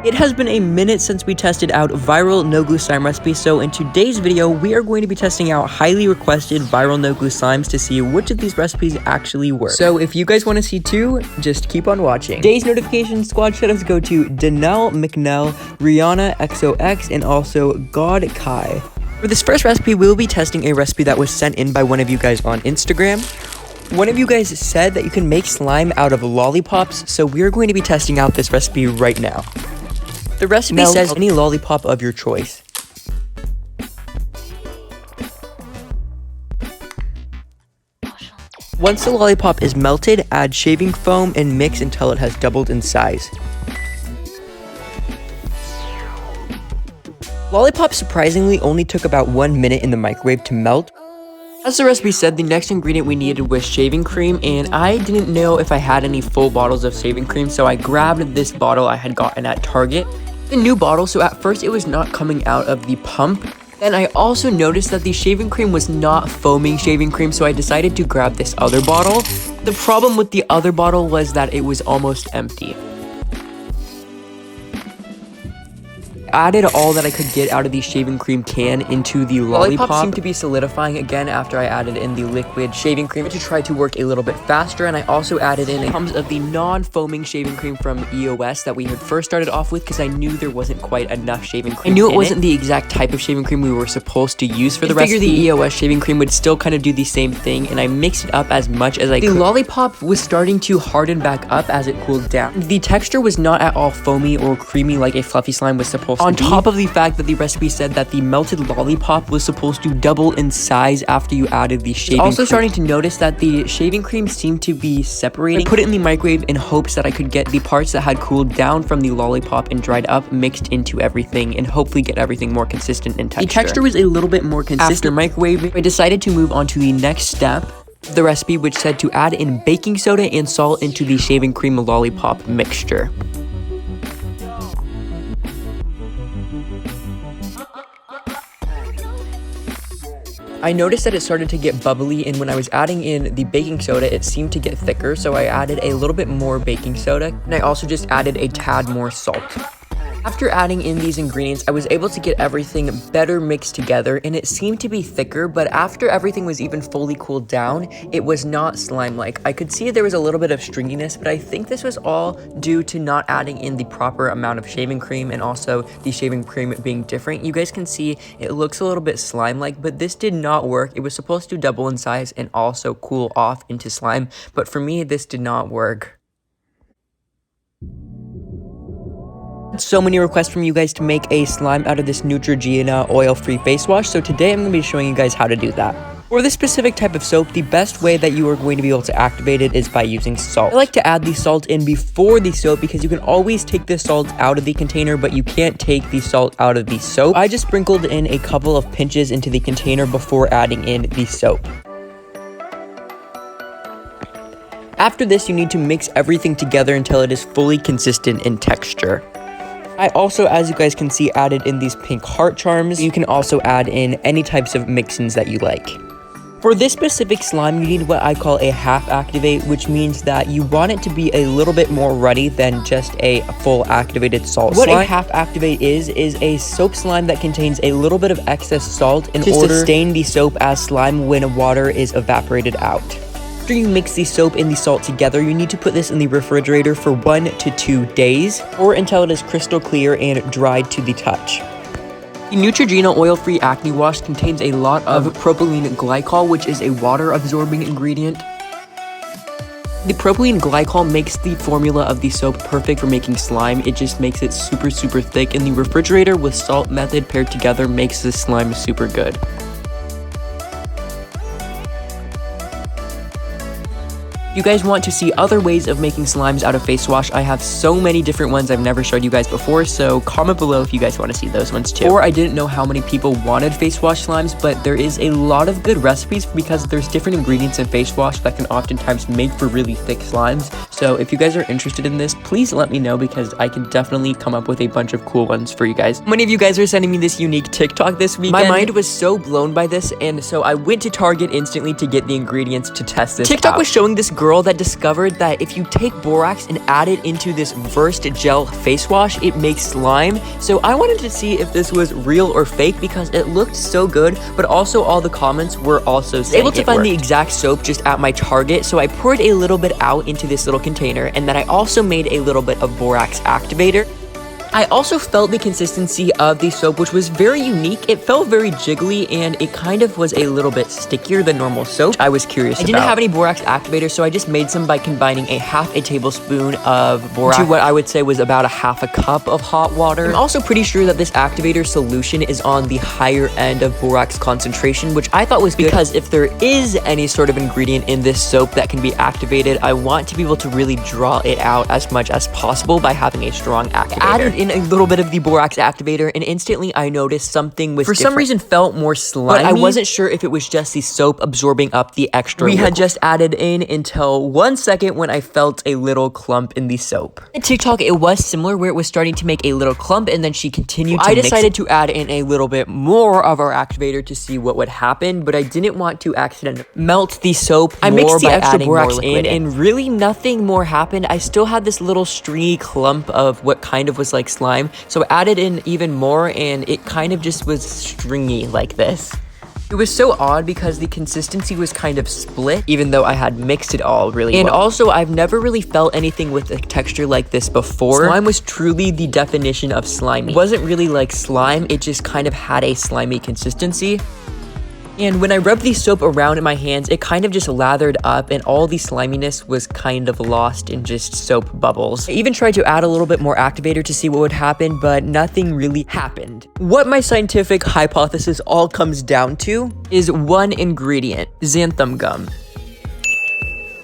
It has been a minute since we tested out viral no glue slime recipes, so in today's video, we are going to be testing out highly requested viral no glue slimes to see which of these recipes actually work. So if you guys want to see two, just keep on watching. Today's notification squad shoutouts go to Danelle McNell, Rihanna XOX, and also God Kai. For this first recipe, we'll be testing a recipe that was sent in by one of you guys on Instagram. One of you guys said that you can make slime out of lollipops, so we're going to be testing out this recipe right now. The recipe says any lollipop of your choice. Once the lollipop is melted, add shaving foam and mix until it has doubled in size. Lollipop surprisingly only took about 1 minute in the microwave to melt. As the recipe said, the next ingredient we needed was shaving cream, and I didn't know if I had any full bottles of shaving cream, so I grabbed this bottle I had gotten at Target. A new bottle, so at first it was not coming out of the pump. Then I also noticed that the shaving cream was not foaming shaving cream, so I decided to grab this other bottle. The problem with the other bottle was that it was almost empty. I added all that I could get out of the shaving cream can into the lollipop. Seemed to be solidifying again after I added in the liquid shaving cream to try to work a little bit faster, and I also added in pumps of the non-foaming shaving cream from EOS that we had first started off with because I knew there wasn't quite enough shaving cream. I knew it wasn't the exact type of shaving cream we were supposed to use for the recipe. I figured the EOS shaving cream would still kind of do the same thing, and I mixed it up as much as I could. The lollipop was starting to harden back up as it cooled down. The texture was not at all foamy or creamy like a fluffy slime was supposed to be. On top of the fact that the recipe said that the melted lollipop was supposed to double in size after you added the shaving cream. Also starting to notice that the shaving cream seemed to be separating. I put it in the microwave in hopes that I could get the parts that had cooled down from the lollipop and dried up mixed into everything and hopefully get everything more consistent in texture. The texture was a little bit more consistent. After microwaving, I decided to move on to the next step of the recipe, which said to add in baking soda and salt into the shaving cream lollipop mixture. I noticed that it started to get bubbly, and when I was adding in the baking soda, it seemed to get thicker, so I added a little bit more baking soda, and I also just added a tad more salt. After adding in these ingredients, I was able to get everything better mixed together, and it seemed to be thicker, but after everything was even fully cooled down, it was not slime-like. I could see there was a little bit of stringiness, but I think this was all due to not adding in the proper amount of shaving cream and also the shaving cream being different. You guys can see it looks a little bit slime-like, but this did not work. It was supposed to double in size and also cool off into slime, but for me, this did not work. So many requests from you guys to make a slime out of this Neutrogena oil-free face wash, so today I'm going to be showing you guys how to do that. For this specific type of soap, the best way that you are going to be able to activate it is by using salt. I like to add the salt in before the soap because you can always take the salt out of the container, but you can't take the salt out of the soap. I just sprinkled in a couple of pinches into the container before adding in the soap. After this, you need to mix everything together until it is fully consistent in texture. I also, as you guys can see, added in these pink heart charms. You can also add in any types of mix-ins that you like. For this specific slime, you need what I call a half activate, which means that you want it to be a little bit more ruddy than just a full activated salt slime. What a half activate is a soap slime that contains a little bit of excess salt in order to sustain the soap as slime when water is evaporated out. After you mix the soap and the salt together, you need to put this in the refrigerator for 1 to 2 days, or until it is crystal clear and dried to the touch. The Neutrogena oil-free acne wash contains a lot of propylene glycol, which is a water-absorbing ingredient. The propylene glycol makes the formula of the soap perfect for making slime. It just makes it super thick, and the refrigerator with salt method paired together makes this slime super good. If you guys want to see other ways of making slimes out of face wash, I have so many different ones I've never showed you guys before, so comment below if you guys want to see those ones too. Or I didn't know how many people wanted face wash slimes, but there is a lot of good recipes because there's different ingredients in face wash that can oftentimes make for really thick slimes. So if you guys are interested in this, please let me know because I can definitely come up with a bunch of cool ones for you guys. Many of you guys are sending me this unique TikTok this weekend. My mind was so blown by this, and so I went to Target instantly to get the ingredients to test this out. TikTok was showing this girl girl that discovered that if you take borax and add it into this versed gel face wash, it makes slime. So I wanted to see if this was real or fake because it looked so good, but also all the comments were also saying able to find the exact soap just at my Target. So I poured a little bit out into this little container, and then I also made a little bit of borax activator. I also felt the consistency of the soap, which was very unique. It felt very jiggly, and it kind of was a little bit stickier than normal soap. I was curious about. I didn't have any borax activator, so I just made some by combining a half a tablespoon of borax to what I would say was about a half a cup of hot water. I'm also pretty sure that this activator solution is on the higher end of borax concentration, which I thought was good because if there is any sort of ingredient in this soap that can be activated, I want to be able to really draw it out as much as possible by having a strong activator. I added in a little bit of the borax activator, and instantly I noticed something was different. For some reason felt more slimy, but I wasn't sure if it was just the soap absorbing up the extra liquid. We had just added in until 1 second when I felt a little clump in the soap. In TikTok, it was similar where it was starting to make a little clump, and then she continued to mix. I decided to add in a little bit more of our activator to see what would happen, but I didn't want to accidentally melt the soap. I mixed the extra borax in, and really nothing more happened. I still had this little stringy clump of what kind of was like slime. So I added in even more, and it kind of just was stringy like this. It was so odd because the consistency was kind of split, even though I had mixed it all really well. And also, I've never really felt anything with a texture like this before. Slime was truly the definition of slimy. It wasn't really like slime, it just kind of had a slimy consistency. And when I rubbed the soap around in my hands, it kind of just lathered up, and all the sliminess was kind of lost in just soap bubbles. I even tried to add a little bit more activator to see what would happen, but nothing really happened. What my scientific hypothesis all comes down to is one ingredient: xanthan gum.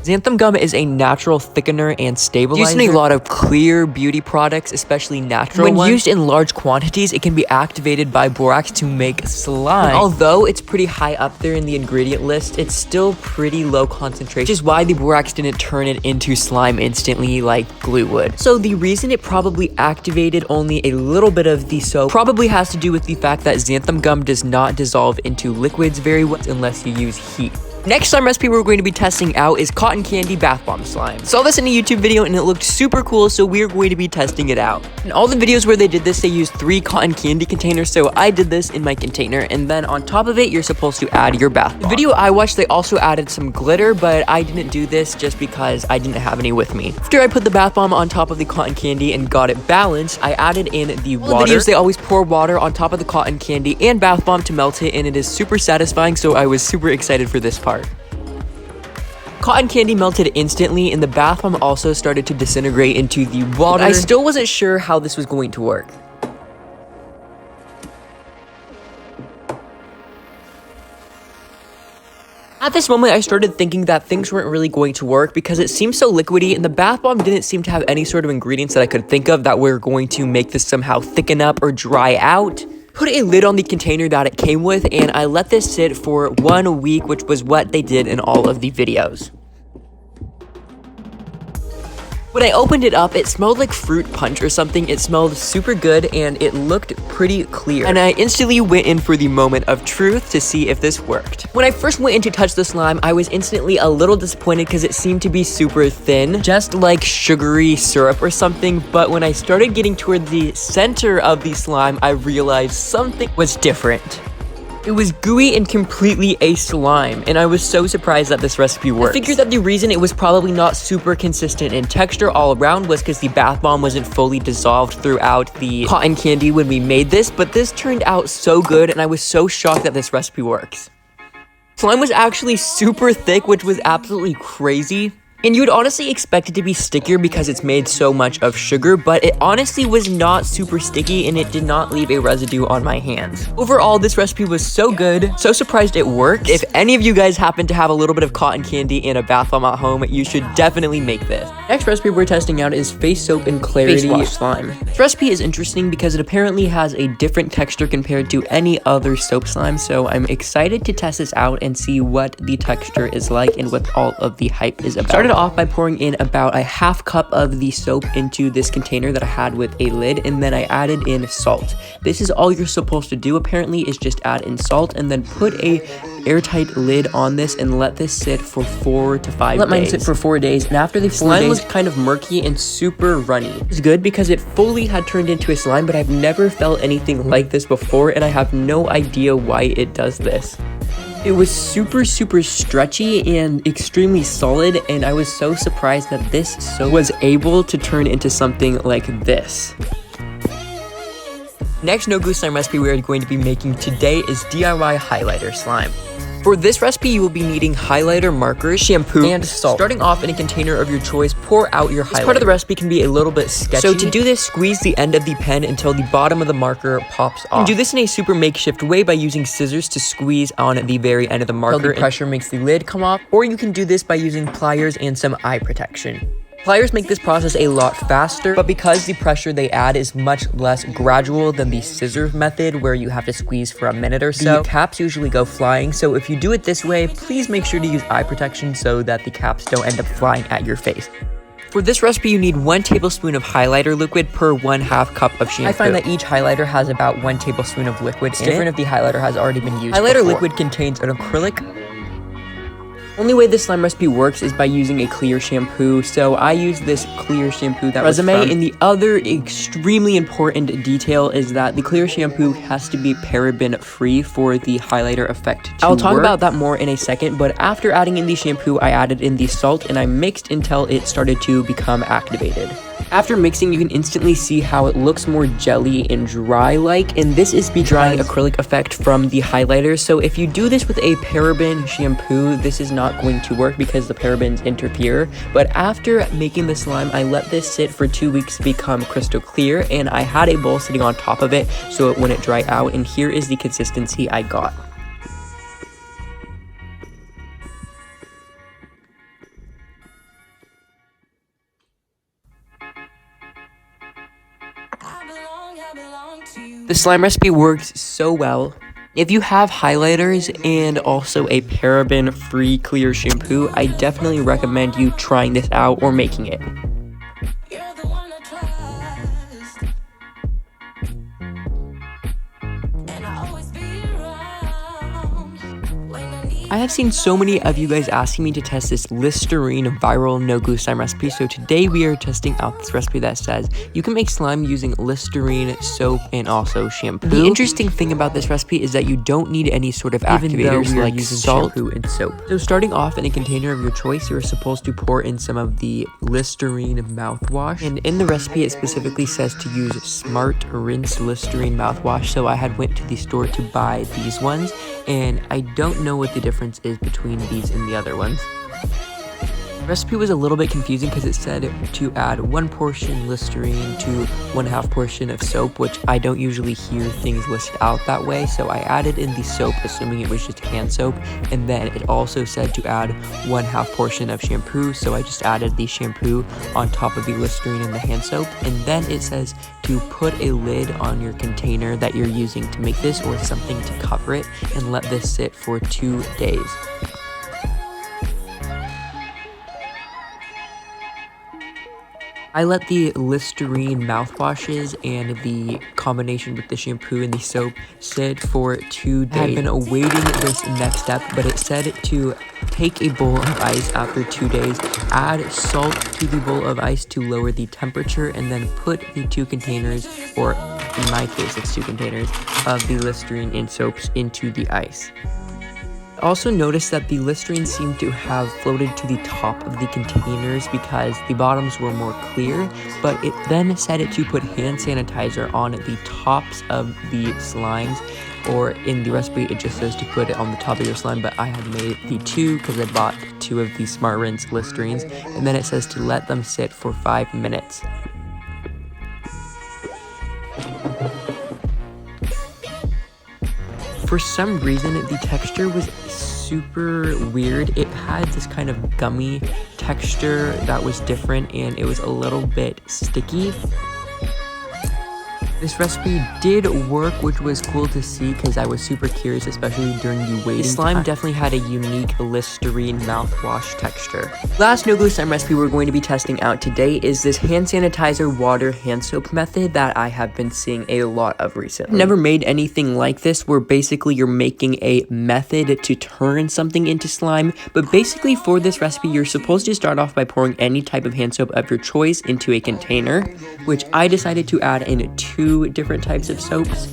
Xanthan gum is a natural thickener and stabilizer. Used in a lot of clear beauty products, especially natural ones. When used in large quantities, it can be activated by borax to make slime. And although it's pretty high up there in the ingredient list, it's still pretty low concentration, which is why the borax didn't turn it into slime instantly like glue would. So the reason it probably activated only a little bit of the soap probably has to do with the fact that xanthan gum does not dissolve into liquids very well unless you use heat. Next slime recipe we're going to be testing out is cotton candy bath bomb slime. Saw this in a YouTube video and it looked super cool, so we're going to be testing it out. In all the videos where they did this, they used 3 cotton candy containers, so I did this in my container, and then on top of it, you're supposed to add your bath bomb. The video I watched, they also added some glitter, but I didn't do this just because I didn't have any with me. After I put the bath bomb on top of the cotton candy and got it balanced, I added in the water. In the videos, they always pour water on top of the cotton candy and bath bomb to melt it, and it is super satisfying, so I was super excited for this part. Cotton candy melted instantly, and the bath bomb also started to disintegrate into the water. I still wasn't sure how this was going to work. At this moment, I started thinking that things weren't really going to work because it seemed so liquidy, and the bath bomb didn't seem to have any sort of ingredients that I could think of that were going to make this somehow thicken up or dry out. Put a lid on the container that it came with, and I let this sit for 1 week, which was what they did in all of the videos. When I opened it up, it smelled like fruit punch or something. It smelled super good, and it looked pretty clear. And I instantly went in for the moment of truth to see if this worked. When I first went in to touch the slime, I was instantly a little disappointed because it seemed to be super thin, just like sugary syrup or something. But when I started getting toward the center of the slime, I realized something was different. It was gooey and completely a slime, and I was so surprised that this recipe worked. I figured that the reason it was probably not super consistent in texture all around was because the bath bomb wasn't fully dissolved throughout the cotton candy when we made this, but this turned out so good, and I was so shocked that this recipe works. Slime was actually super thick, which was absolutely crazy. And you would honestly expect it to be stickier because it's made so much of sugar, but it honestly was not super sticky, and it did not leave a residue on my hands. Overall, this recipe was so good, so surprised it worked. If any of you guys happen to have a little bit of cotton candy and a bath bomb at home, you should definitely make this. Next recipe we're testing out is face soap and clarity face wash slime. This recipe is interesting because it apparently has a different texture compared to any other soap slime, so I'm excited to test this out and see what the texture is like and what all of the hype is about. Started started off by pouring in about a half cup of the soap into this container that I had with a lid, and then I added in salt. This is all you're supposed to do apparently, is just add in salt and then put a airtight lid on this and let this sit for 4 to 5 days. Let mine sit for 4 days, and after the 4 days, was kind of murky and super runny. It's good because it fully had turned into a slime, but I've never felt anything like this before, and I have no idea why it does this. It was super stretchy and extremely solid, and I was so surprised that this soap was able to turn into something like this. Next no-glue slime recipe we are going to be making today is DIY highlighter slime. For this recipe, you will be needing highlighter markers, shampoo, and salt. Starting off in a container of your choice, pour out your highlighter. This part of the recipe can be a little bit sketchy. So to do this, squeeze the end of the pen until the bottom of the marker pops off. And do this in a super makeshift way by using scissors to squeeze on the very end of the marker until the pressure makes the lid come off, or you can do this by using pliers and some eye protection. Pliers make this process a lot faster, but because the pressure they add is much less gradual than the scissors method where you have to squeeze for a minute or so, the caps usually go flying. So if you do it this way, please make sure to use eye protection so that the caps don't end up flying at your face. For this recipe, you need 1 tablespoon of highlighter liquid per 1/2 cup of shampoo. I find that each highlighter has about 1 tablespoon of liquid in it. Different if the highlighter has already been used Highlighter before. Liquid contains an acrylic. Only way this slime recipe works is by using a clear shampoo, so I use this clear shampoo that was from Resume. And the other extremely important detail is that the clear shampoo has to be paraben free for the highlighter effect to I'll talk about that more in a second, but after adding in the shampoo, I added in the salt and I mixed until it started to become activated. After mixing, you can instantly see how it looks more jelly and dry-like, and this is the drying acrylic effect from the highlighter. So if you do this with a paraben shampoo, this is not going to work because the parabens interfere. But after making the slime, I let this sit for 2 weeks to become crystal clear, and I had a bowl sitting on top of it so it wouldn't dry out, and here is the consistency I got. The slime recipe works so well. If you have highlighters and also a paraben-free clear shampoo, I definitely recommend you trying this out or making it. I have seen so many of you guys asking me to test this Listerine viral no-glue slime recipe, so today we are testing out this recipe that says you can make slime using Listerine, soap, and also shampoo. The interesting thing about this recipe is that you don't need any sort of activators like salt, shampoo, and soap. So starting off in a container of your choice, you are supposed to pour in some of the Listerine mouthwash, and in the recipe it specifically says to use Smart Rinse Listerine mouthwash, so I had went to the store to buy these ones, and I don't know what the difference is between these and the other ones. The recipe was a little bit confusing because it said to add 1 portion Listerine to 1/2 portion of soap, which I don't usually hear things listed out that way, so I added in the soap assuming it was just hand soap, and then it also said to add 1/2 portion of shampoo, so I just added the shampoo on top of the Listerine and the hand soap, and then it says to put a lid on your container that you're using to make this or something to cover it and let this sit for 2 days. I let the Listerine mouthwashes and the combination with the shampoo and the soap sit for 2 days. I've been awaiting this next step, but it said to take a bowl of ice after 2 days, add salt to the bowl of ice to lower the temperature, and then put the 2 containers, or in my case it's 2 containers, of the Listerine and soaps into the ice. Also noticed that the Listerine seemed to have floated to the top of the containers because the bottoms were more clear, but it then said it to put hand sanitizer on the tops of the slimes, or in the recipe it just says to put it on the top of your slime, but I had made the 2 because I bought 2 of the Smart Rinse Listerines, and then it says to let them sit for 5 minutes. For some reason, the texture was super weird. It had this kind of gummy texture that was different, and it was a little bit sticky. This recipe did work, which was cool to see because I was super curious, especially during the waiting. The slime definitely had a unique Listerine mouthwash texture. Last no glue slime recipe we're going to be testing out today is this hand sanitizer water hand soap method that I have been seeing a lot of recently. I've never made anything like this where basically you're making a method to turn something into slime, but basically for this recipe you're supposed to start off by pouring any type of hand soap of your choice into a container, which I decided to add in 2 different types of soaps.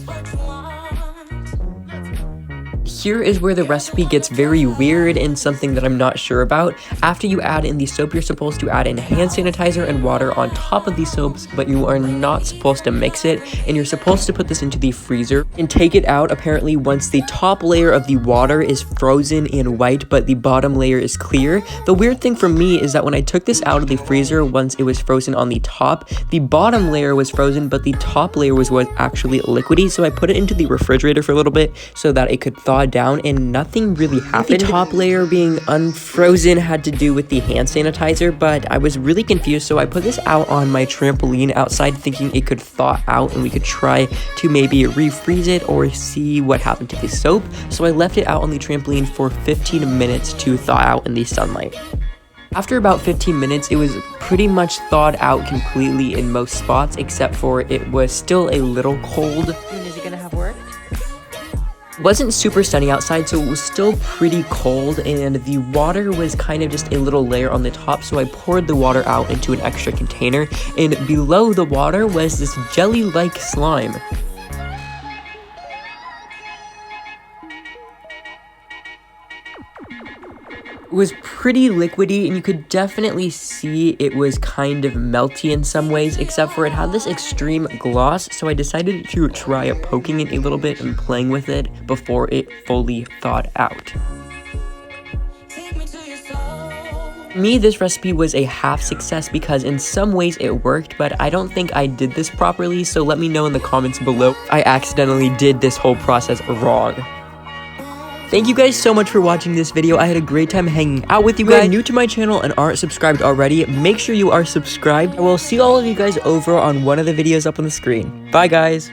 Here is where the recipe gets very weird and something that I'm not sure about. After you add in the soap, you're supposed to add in hand sanitizer and water on top of these soaps, but you are not supposed to mix it, and you're supposed to put this into the freezer and take it out apparently once the top layer of the water is frozen and white, but the bottom layer is clear. The weird thing for me is that when I took this out of the freezer once it was frozen on the top, the bottom layer was frozen, but the top layer was what actually liquidy, so I put it into the refrigerator for a little bit so that it could thaw down, and nothing really happened. The top layer being unfrozen had to do with the hand sanitizer, but I was really confused, so I put this out on my trampoline outside thinking it could thaw out and we could try to maybe refreeze it or see what happened to the soap. So I left it out on the trampoline for 15 minutes to thaw out in the sunlight. After about 15 minutes, it was pretty much thawed out completely in most spots, except for it was still a little cold. Is it gonna have worked? It wasn't super sunny outside, so it was still pretty cold, and the water was kind of just a little layer on the top, so I poured the water out into an extra container, and below the water was this jelly-like slime. It was pretty liquidy, and you could definitely see it was kind of melty in some ways, except for it had this extreme gloss, so I decided to try poking it a little bit and playing with it before it fully thawed out. For me, this recipe was a half success because in some ways it worked, but I don't think I did this properly, so let me know in the comments below if I accidentally did this whole process wrong. Thank you guys so much for watching this video. I had a great time hanging out with you guys. If you're new to my channel and aren't subscribed already, make sure you are subscribed. I will see all of you guys over on one of the videos up on the screen. Bye, guys.